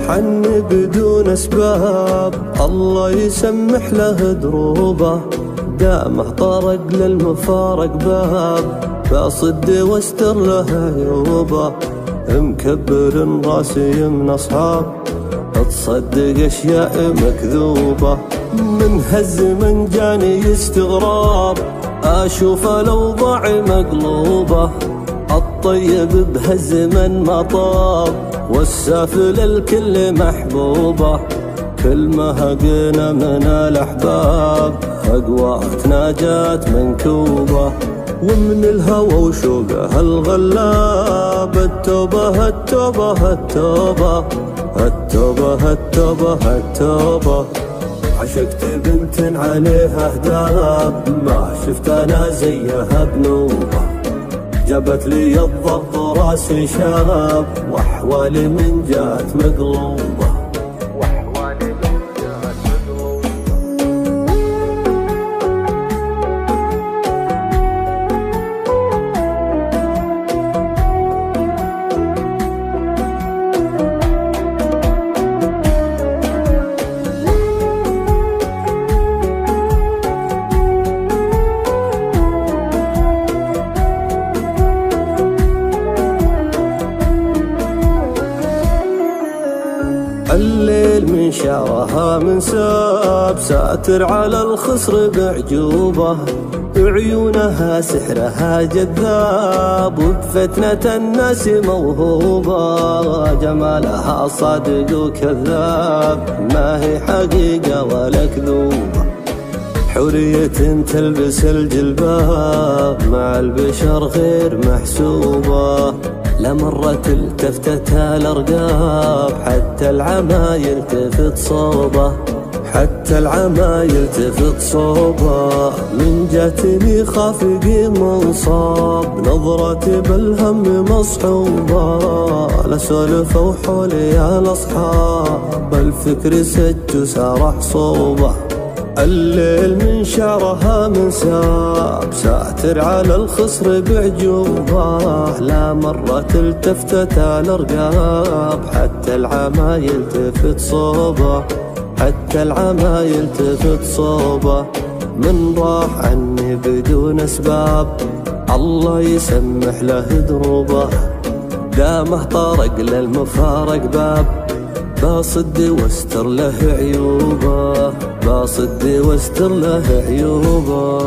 عني بدون أسباب، الله يسمح له دروبه، دامه طرق للمفارق باب، فاصد واستر له عيوبه، مكبر راسي من أصحاب، تصدق أشياء مكذوبة، من هالزمن جاني استغراب، أشوف الأوضاع مقلوبة، الطيب بهالزمن ما طاب، والسافل الكل محبوبة، كل ما هقنا من الأحباب، أقوات ناجات منكوبة، ومن الهوى وشوقه الغلاب، التوبة التوبة التوبة التوبة التوبة التوبة. عشقت بنت عليها هداب، ما شفت أنا زيها بنوبة، جابت لي الضبط راسي شاب، واحوالي من جات مقلوبة، واحوالي من جات مقلوبة. الليل من شعرها من ساب، ساتر على الخصر بعجوبة، عيونها سحرها جذاب، وبفتنة الناس موهوبة، جمالها صادق وكذاب، ما هي حقيقة ولا كذوبة، حورية تلبس الجلباب، مع البشر غير محسوبة، لمرت التفتتها الأرقاب، حتى العما يلتفت صوبه، حتى العما يلتفت صوبه، من جاتني خافقي منصاب، نظرتي بالهم مصحوبة، لسولف وحولي يا الأصحاب، الفكر سج وسارح صوبه، الليل من شعرها من ساب، ساتر على الخصر بعجوبة، لا مرة التفتت الأرقاب، حتى العما يلتفت صوبه، حتى العما يلتفت صوبه، من راح عني بدون أسباب، الله يسمح له دروبه، دامه طرق للمفارق باب، باصد واستر له عيوبه، باصد واستر له عيوبه.